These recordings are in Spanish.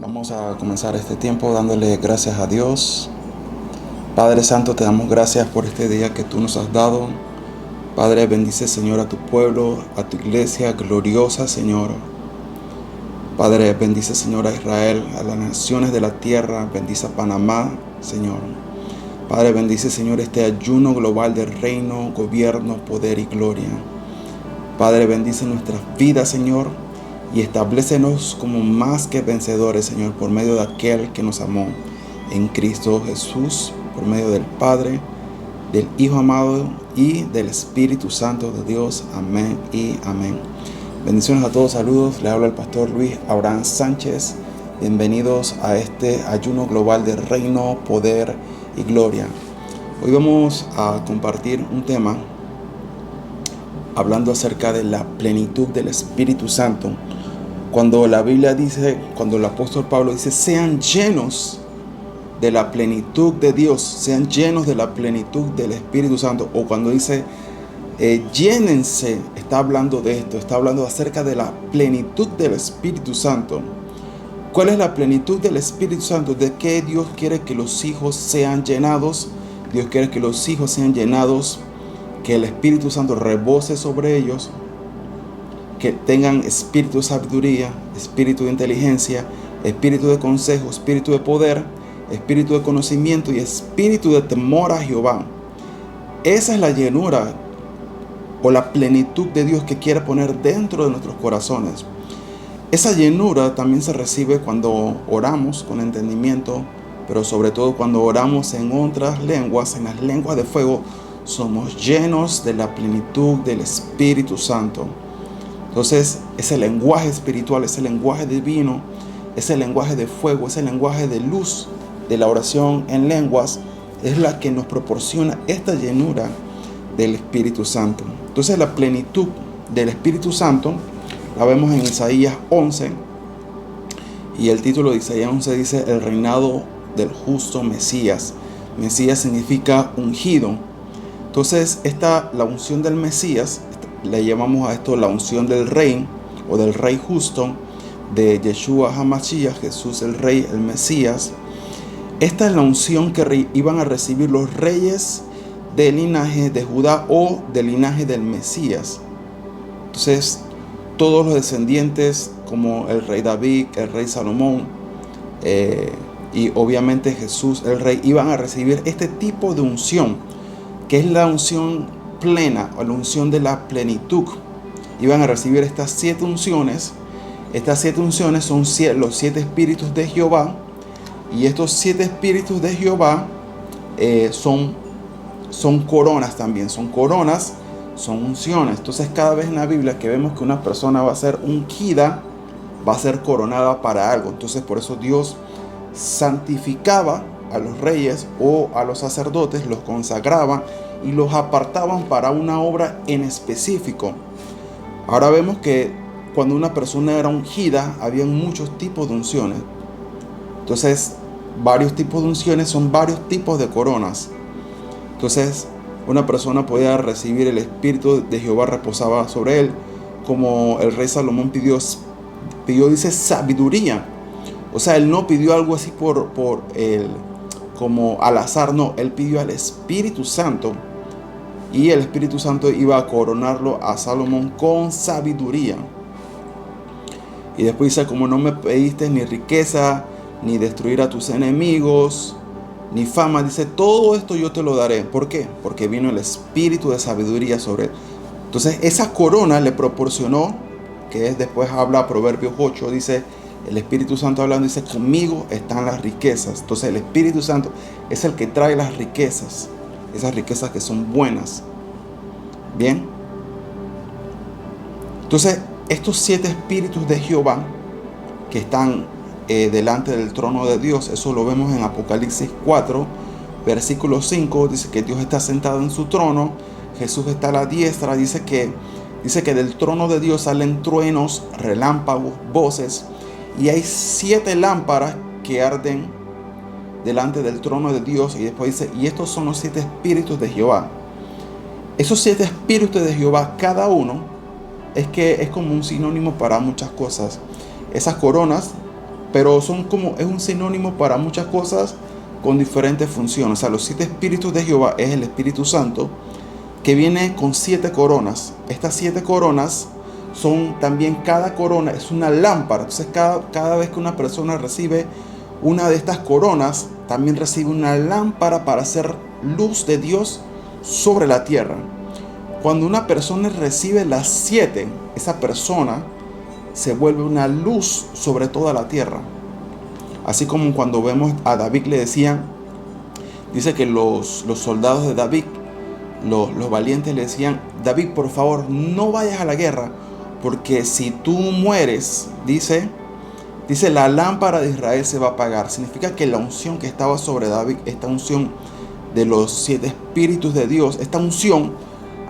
Vamos a comenzar este tiempo dándole gracias a Dios. Padre Santo, te damos gracias por este día que tú nos has dado. Padre, bendice, Señor, a tu pueblo, a tu iglesia gloriosa, Señor. Padre, bendice, Señor, a Israel, a las naciones de la tierra. Bendice a Panamá, Señor. Padre, bendice, Señor, este ayuno global del reino, gobierno, poder y gloria. Padre, bendice nuestras vidas, Señor, y establécenos como más que vencedores, Señor, por medio de aquel que nos amó en Cristo Jesús, por medio del Padre, del Hijo amado y del Espíritu Santo de Dios. Amén y amén. Bendiciones a todos, saludos. Le habla el pastor Luis Abraham Sánchez. Bienvenidos a este ayuno global de reino, poder y gloria. Hoy vamos a compartir un tema hablando acerca de la plenitud del Espíritu Santo. Cuando la Biblia dice, cuando el apóstol Pablo dice, sean llenos de la plenitud de Dios, sean llenos de la plenitud del Espíritu Santo, o cuando dice, llénense, está hablando de esto, está hablando acerca de la plenitud del Espíritu Santo. ¿Cuál es la plenitud del Espíritu Santo? ¿De qué Dios quiere que los hijos sean llenados? Dios quiere que los hijos sean llenados, que el Espíritu Santo rebose sobre ellos, que tengan espíritu de sabiduría, espíritu de inteligencia, espíritu de consejo, espíritu de poder, espíritu de conocimiento y espíritu de temor a Jehová. Esa es la llenura o la plenitud de Dios que quiere poner dentro de nuestros corazones. Esa llenura también se recibe cuando oramos con entendimiento, pero sobre todo cuando oramos en otras lenguas, en las lenguas de fuego. Somos llenos de la plenitud del Espíritu Santo. Entonces, ese lenguaje espiritual, ese lenguaje divino, ese lenguaje de fuego, ese lenguaje de luz de la oración en lenguas, es la que nos proporciona esta llenura del Espíritu Santo. Entonces, la plenitud del Espíritu Santo la vemos en Isaías 11, y el título de Isaías 11 dice, el reinado del justo Mesías. Mesías significa ungido. Entonces, la unción del Mesías, le llamamos a esto la unción del rey o del rey justo, de Yeshua HaMashiach, Jesús el rey, el Mesías. Esta es la unción que iban a recibir los reyes del linaje de Judá o del linaje del Mesías. Entonces, todos los descendientes como el rey David, el rey Salomón y obviamente Jesús el rey iban a recibir este tipo de unción, que es la unción plena o la unción de la plenitud. Iban a recibir estas 7 unciones. Estas 7 unciones son los 7 espíritus de Jehová, y estos 7 espíritus de Jehová son coronas también, son coronas, son unciones. Entonces, cada vez en la Biblia que vemos que una persona va a ser ungida, va a ser coronada para algo. Entonces, por eso Dios santificaba a los reyes o a los sacerdotes, los consagraban y los apartaban para una obra en específico. Ahora vemos que cuando una persona era ungida, había muchos tipos de unciones. Entonces, varios tipos de unciones son varios tipos de coronas. Entonces, una persona podía recibir el Espíritu de Jehová, reposaba sobre él, como el rey Salomón pidió, dice, sabiduría. O sea, él no pidió algo así como al azar, no, él pidió al Espíritu Santo, y el Espíritu Santo iba a coronarlo a Salomón con sabiduría. Y después dice, como no me pediste ni riqueza, ni destruir a tus enemigos, ni fama, dice, todo esto yo te lo daré. ¿Por qué? Porque vino el espíritu de sabiduría sobre él. Entonces, esa corona le proporcionó, que es, después habla Proverbios 8, dice, el Espíritu Santo hablando, dice, conmigo están las riquezas. Entonces, el Espíritu Santo es el que trae las riquezas, esas riquezas que son buenas. Bien. Entonces, estos 7 espíritus de Jehová que están delante del trono de Dios, eso lo vemos en Apocalipsis 4, versículo 5, dice que Dios está sentado en su trono, Jesús está a la diestra, dice que del trono de Dios salen truenos, relámpagos, voces, y hay 7 lámparas que arden delante del trono de Dios, y después dice, y estos son los 7 espíritus de Jehová. Esos 7 espíritus de Jehová, cada uno es como un sinónimo para muchas cosas. Esas coronas pero es un sinónimo para muchas cosas con diferentes funciones. O sea, los 7 espíritus de Jehová es el Espíritu Santo, que viene con 7 coronas. Estas 7 coronas son también, cada corona es una lámpara. Entonces cada vez que una persona recibe una de estas coronas, también recibe una lámpara para hacer luz de Dios sobre la tierra. Cuando una persona recibe las 7, esa persona se vuelve una luz sobre toda la tierra. Así como cuando vemos a David, dice que los soldados de David, los valientes, le decían: David, por favor, no vayas a la guerra, porque si tú mueres, dice, la lámpara de Israel se va a apagar. Significa que la unción que estaba sobre David, esta unción de los 7 espíritus de Dios, esta unción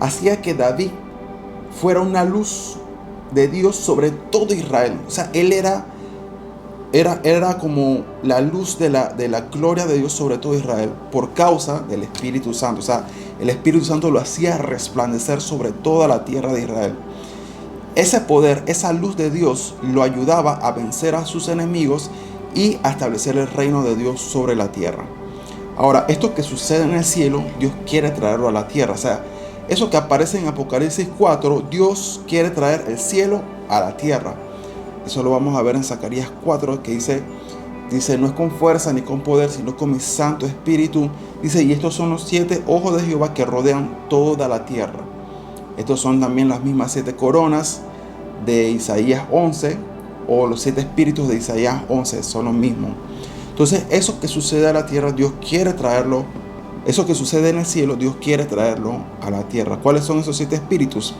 hacía que David fuera una luz de Dios sobre todo Israel. O sea, él era como la luz de la gloria de Dios sobre todo Israel, por causa del Espíritu Santo. O sea, el Espíritu Santo lo hacía resplandecer sobre toda la tierra de Israel. Ese poder, esa luz de Dios, lo ayudaba a vencer a sus enemigos y a establecer el reino de Dios sobre la tierra. Ahora, esto que sucede en el cielo, Dios quiere traerlo a la tierra. O sea, eso que aparece en Apocalipsis 4, Dios quiere traer el cielo a la tierra. Eso lo vamos a ver en Zacarías 4, que dice, no es con fuerza ni con poder, sino con mi Santo Espíritu. Dice, y estos son los 7 ojos de Jehová que rodean toda la tierra. Estos son también las mismas 7 coronas de Isaías 11, o los 7 espíritus de Isaías 11, son los mismos. Entonces, eso que sucede a la tierra, Dios quiere traerlo. Eso que sucede en el cielo, Dios quiere traerlo a la tierra. ¿Cuáles son esos 7 espíritus?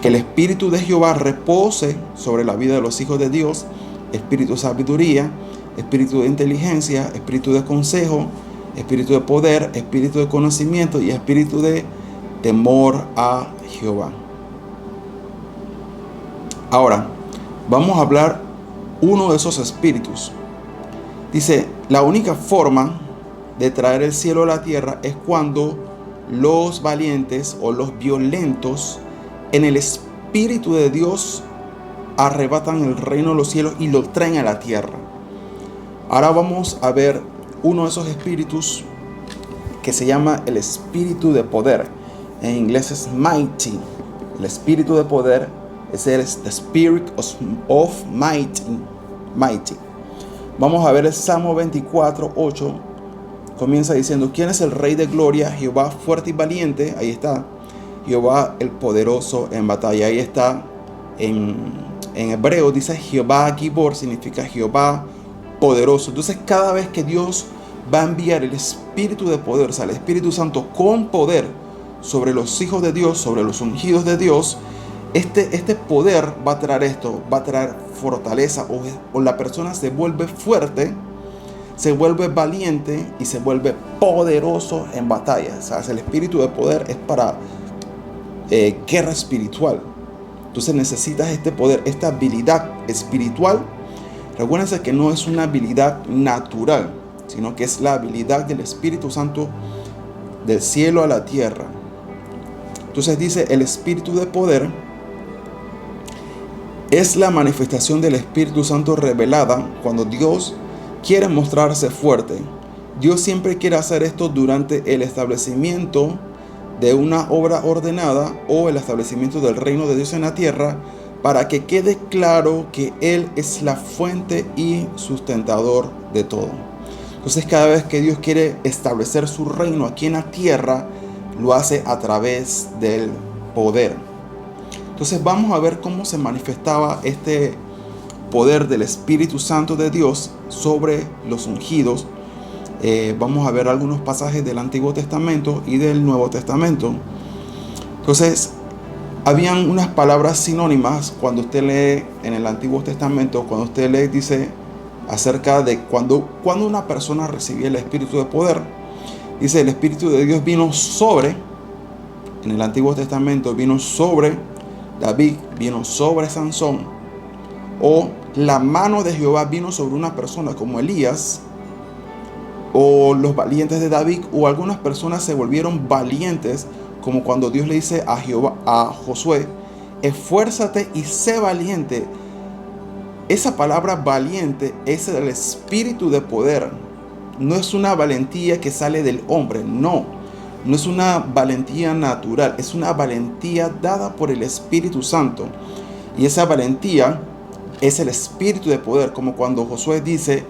Que el Espíritu de Jehová repose sobre la vida de los hijos de Dios, espíritu de sabiduría, espíritu de inteligencia, espíritu de consejo, espíritu de poder, espíritu de conocimiento y espíritu de temor a Jehová. Ahora, vamos a hablar uno de esos espíritus. Dice, la única forma de traer el cielo a la tierra es cuando los valientes o los violentos en el Espíritu de Dios arrebatan el reino de los cielos y lo traen a la tierra. Ahora vamos a ver uno de esos espíritus que se llama el espíritu de poder. En inglés es mighty. El espíritu de poder es the spirit of mighty. Vamos a ver el Salmo 24:8. Comienza diciendo: ¿quién es el Rey de gloria? Jehová fuerte y valiente. Ahí está. Jehová el poderoso en batalla. Ahí está. En hebreo dice Jehová Gibor, significa Jehová poderoso. Entonces, cada vez que Dios va a enviar el espíritu de poder, o sea, el Espíritu Santo con poder sobre los hijos de Dios, sobre los ungidos de Dios, este poder va a traer esto, va a traer fortaleza, o la persona se vuelve fuerte, se vuelve valiente y se vuelve poderoso en batalla. O sea, el espíritu de poder es para guerra espiritual. Entonces necesitas este poder, esta habilidad espiritual. Recuérdense que no es una habilidad natural, sino que es la habilidad del Espíritu Santo del cielo a la tierra. Entonces dice, el espíritu de poder es la manifestación del Espíritu Santo revelada cuando Dios quiere mostrarse fuerte. Dios siempre quiere hacer esto durante el establecimiento de una obra ordenada o el establecimiento del reino de Dios en la tierra, para que quede claro que Él es la fuente y sustentador de todo. Entonces, cada vez que Dios quiere establecer su reino aquí en la tierra, lo hace a través del poder. Entonces, vamos a ver cómo se manifestaba este poder del Espíritu Santo de Dios sobre los ungidos. Vamos a ver algunos pasajes del Antiguo Testamento y del Nuevo Testamento. Entonces, habían unas palabras sinónimas cuando usted lee en el Antiguo Testamento. Cuando usted lee, dice acerca de cuando una persona recibía el Espíritu de poder. Dice, el Espíritu de Dios vino sobre, en el Antiguo Testamento, vino sobre David, vino sobre Sansón. O la mano de Jehová vino sobre una persona como Elías, o los valientes de David, o algunas personas se volvieron valientes, como cuando Dios le dice a Josué: esfuérzate y sé valiente, Esa palabra valiente es el espíritu de poder. No es una valentía que sale del hombre, no. No es una valentía natural, es una valentía dada por el Espíritu Santo. Y esa valentía es el espíritu de poder, como cuando Josué dice,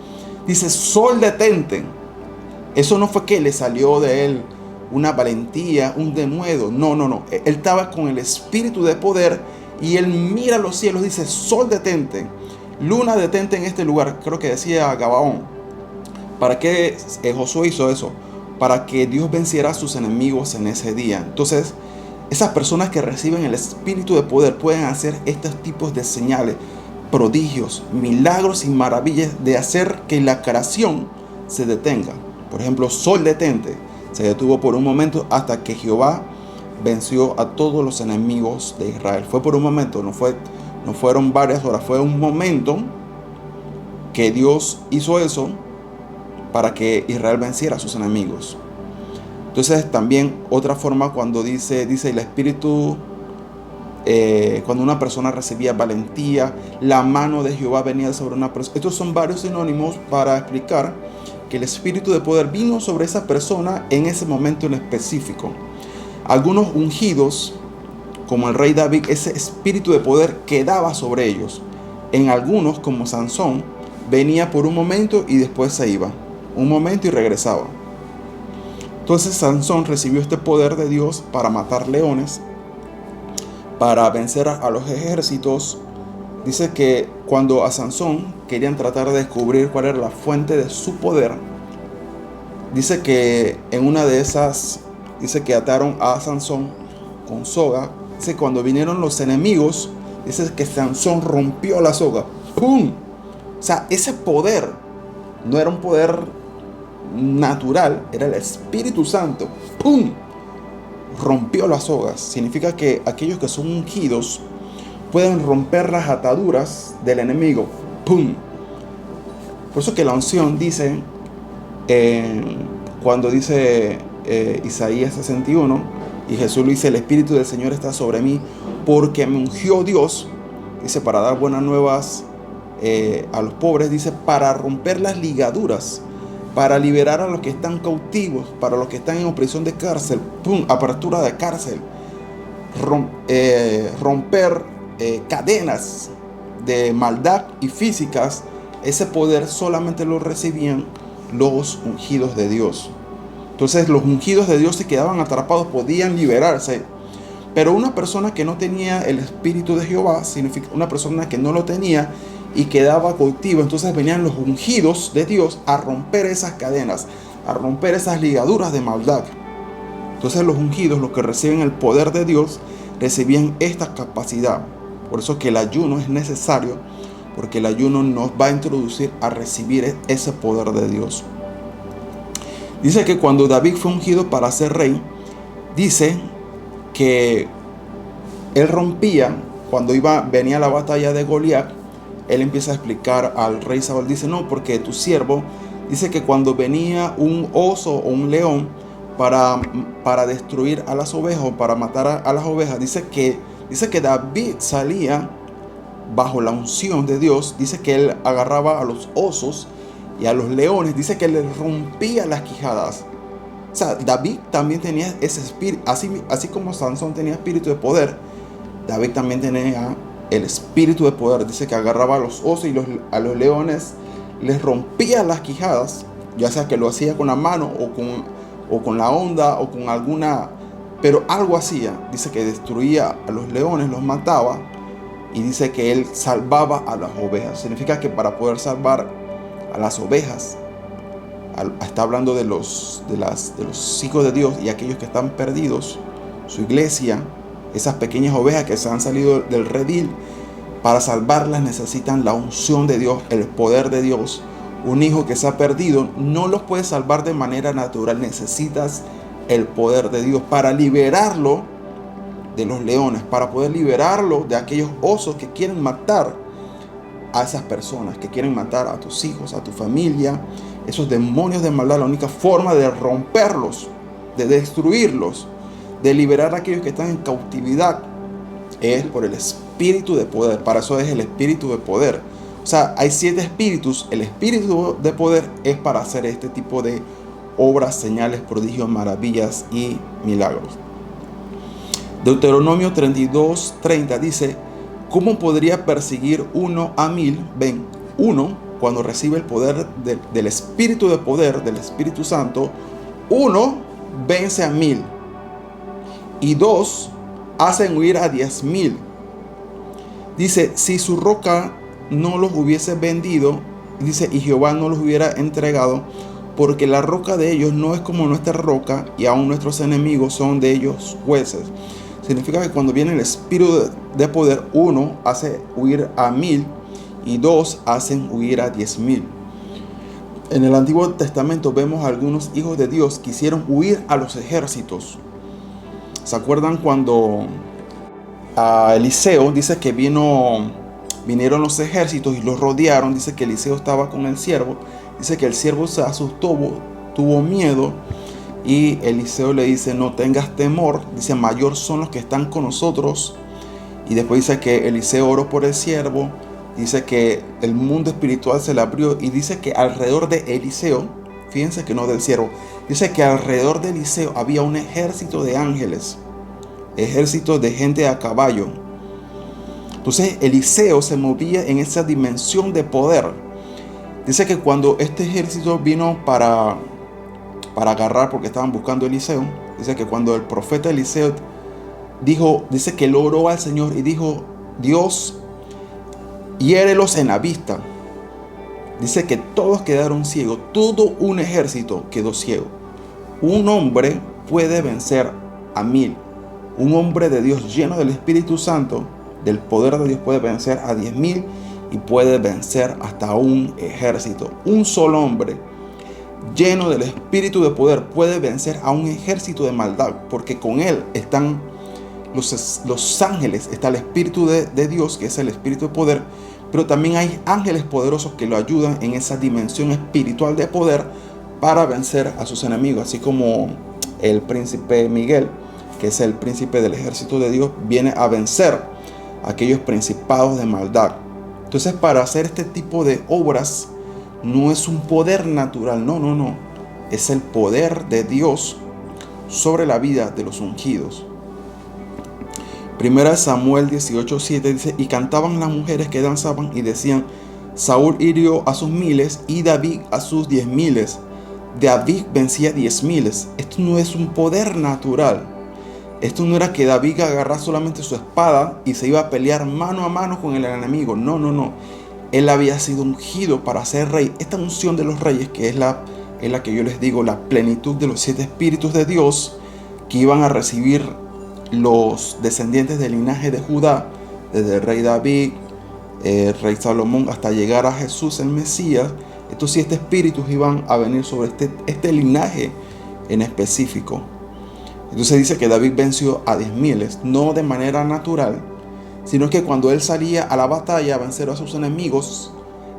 sol detente. Eso no fue que le salió de él una valentía, un denuedo. No, no, no. Él estaba con el espíritu de poder y él mira los cielos, dice, sol detente, luna detente en este lugar. Creo que decía Gabaón. ¿Para qué Josué hizo eso? Para que Dios venciera a sus enemigos en ese día. Entonces, esas personas que reciben el espíritu de poder pueden hacer estos tipos de señales, prodigios, milagros y maravillas de hacer que la creación se detenga. Por ejemplo, sol detente. Se detuvo por un momento hasta que Jehová venció a todos los enemigos de Israel. Fue por un momento, no fueron varias horas, fue un momento que Dios hizo eso para que Israel venciera a sus enemigos. Entonces también otra forma cuando dice el Espíritu, cuando una persona recibía valentía, la mano de Jehová venía sobre una persona. Estos son varios sinónimos para explicar que el Espíritu de poder vino sobre esa persona en ese momento en específico. Algunos ungidos, como el rey David, ese espíritu de poder quedaba sobre ellos. En algunos, como Sansón, venía por un momento y después se iba. Un momento y regresaba. Entonces Sansón recibió este poder de Dios para matar leones, para vencer a los ejércitos. Dice que cuando a Sansón querían tratar de descubrir cuál era la fuente de su poder, dice que en una de esas, dice que ataron a Sansón con soga. Dice que cuando vinieron los enemigos, dice que Sansón rompió la soga. ¡Pum! O sea, ese poder no era un poder natural, era el Espíritu Santo. ¡Pum! Rompió las sogas. Significa que aquellos que son ungidos pueden romper las ataduras del enemigo. ¡Pum! Por eso que la unción dice, cuando dice Isaías 61, y Jesús lo dice, el Espíritu del Señor está sobre mí, porque me ungió Dios, dice, para dar buenas nuevas a los pobres, dice, para romper las ligaduras, para liberar a los que están cautivos, para los que están en opresión de cárcel. ¡Pum! Apertura de cárcel. Romper cadenas de maldad y físicas. Ese poder solamente lo recibían los ungidos de Dios. Entonces los ungidos de Dios se quedaban atrapados, podían liberarse. Pero una persona que no tenía el Espíritu de Jehová, significa una persona que no lo tenía y quedaba cautivo. Entonces venían los ungidos de Dios a romper esas cadenas, a romper esas ligaduras de maldad. Entonces los ungidos, los que reciben el poder de Dios, recibían esta capacidad. Por eso que el ayuno es necesario, porque el ayuno nos va a introducir a recibir ese poder de Dios. Dice que cuando David fue ungido para ser rey, dice que él rompía, cuando venía la batalla de Goliat, él empieza a explicar al rey Saúl, dice, no, porque tu siervo, dice que cuando venía un oso o un león para destruir a las ovejas, o para matar a las ovejas, dice que David salía bajo la unción de Dios. Dice que él agarraba a los osos y a los leones, dice que les rompía las quijadas. O sea, David también tenía ese espíritu, así como Sansón tenía espíritu de poder, David también tenía el espíritu de poder. Dice que agarraba a los osos y a los leones, les rompía las quijadas, ya sea que lo hacía con la mano o con la onda o con alguna, pero algo hacía. Dice que destruía a los leones, los mataba, y dice que él salvaba a las ovejas. Significa que para poder salvar a las ovejas, está hablando de los hijos de Dios y aquellos que están perdidos, su iglesia, esas pequeñas ovejas que se han salido del redil. Para salvarlas necesitan la unción de Dios, el poder de Dios. Un hijo que se ha perdido no los puede salvar de manera natural. Necesitas el poder de Dios para liberarlo de los leones, para poder liberarlo de aquellos osos que quieren matar a esas personas, que quieren matar a tus hijos, a tu familia, esos demonios de maldad. La única forma de romperlos, de destruirlos, de liberar a aquellos que están en cautividad, es por el espíritu de poder. Para eso es el espíritu de poder. O sea, hay 7 espíritus. El espíritu de poder es para hacer este tipo de obras, señales, prodigios, maravillas y milagros. Deuteronomio 32:30 dice: ¿cómo podría perseguir uno a 1000? Ven, uno, cuando recibe el poder del espíritu de poder, del Espíritu Santo, uno vence a 1000. Y 2 hacen huir a 10,000. Dice, si su roca no los hubiese vendido, dice, y Jehová no los hubiera entregado, porque la roca de ellos no es como nuestra roca, y aún nuestros enemigos son de ellos jueces. Significa que cuando viene el espíritu de poder, 1 hace huir a 1000 y 2 hacen huir a 10,000. En el Antiguo Testamento vemos a algunos hijos de Dios que hicieron huir a los ejércitos. ¿Se acuerdan cuando a Eliseo dice que vinieron los ejércitos y los rodearon? Dice que Eliseo estaba con el siervo. Dice que el siervo se asustó, tuvo miedo. Y Eliseo le dice, no tengas temor. Dice, mayor son los que están con nosotros. Y después dice que Eliseo oró por el siervo. Dice que el mundo espiritual se le abrió. Y dice que alrededor de Eliseo, fíjense que no del siervo, dice que alrededor de Eliseo había un ejército de ángeles. Ejército de gente a caballo. Entonces Eliseo se movía en esa dimensión de poder. Dice que cuando este ejército vino para agarrar, porque estaban buscando a Eliseo, dice que cuando el profeta Eliseo dice que él oró al Señor y dijo, Dios, hiérelos en la vista. Dice que todos quedaron ciegos, todo un ejército quedó ciego. Un hombre puede vencer a 1000. Un hombre de Dios lleno del Espíritu Santo, del poder de Dios, puede vencer a 10,000 y puede vencer hasta un ejército. Un solo hombre lleno del espíritu de poder puede vencer a un ejército de maldad, porque con él están los ángeles, está el espíritu de Dios, que es el espíritu de poder, pero también hay ángeles poderosos que lo ayudan en esa dimensión espiritual de poder para vencer a sus enemigos, así como el príncipe Miguel, que es el príncipe del ejército de Dios, viene a vencer a aquellos principados de maldad. Entonces, para hacer este tipo de obras no es un poder natural, no. Es el poder de Dios sobre la vida de los ungidos. Primera Samuel 18:7 dice, y cantaban las mujeres que danzaban y decían, Saúl hirió a sus 1000 y David a sus 10,000. David vencía 10,000. Esto no es un poder natural. Esto no era que David agarrara solamente su espada y se iba a pelear mano a mano con el enemigo. No. Él había sido ungido para ser rey. Esta unción de los reyes, que es la que yo les digo, la plenitud de los 7 espíritus de Dios que iban a recibir los descendientes del linaje de Judá, desde el rey David, el rey Salomón, hasta llegar a Jesús el Mesías. Estos 7 espíritus iban a venir sobre este linaje en específico. Entonces dice que David venció a 10,000, no de manera natural, sino que cuando él salía a la batalla a vencer a sus enemigos,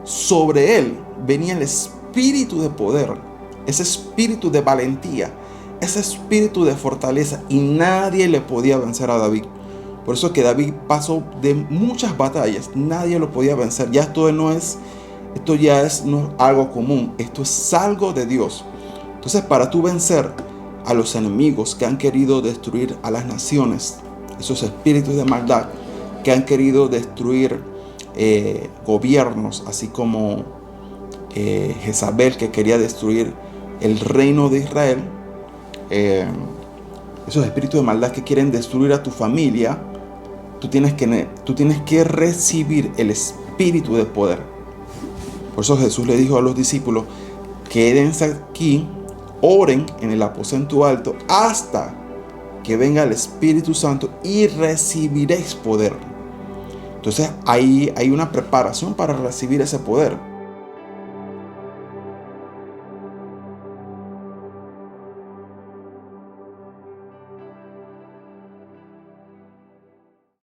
sobre él venía el espíritu de poder, ese espíritu de valentía, ese espíritu de fortaleza, y nadie le podía vencer a David. Por eso que David pasó de muchas batallas, nadie lo podía vencer. Ya esto no es algo común, esto es algo de Dios. Entonces, para tú vencer a los enemigos que han querido destruir a las naciones, esos espíritus de maldad que han querido destruir gobiernos, así como Jezabel, que quería destruir el reino de Israel, esos espíritus de maldad que quieren destruir a tu familia, tú tienes que recibir el espíritu de poder. Por eso Jesús le dijo a los discípulos, quédense aquí, oren en el aposento alto hasta que venga el Espíritu Santo y recibiréis poder. Entonces hay una preparación para recibir ese poder.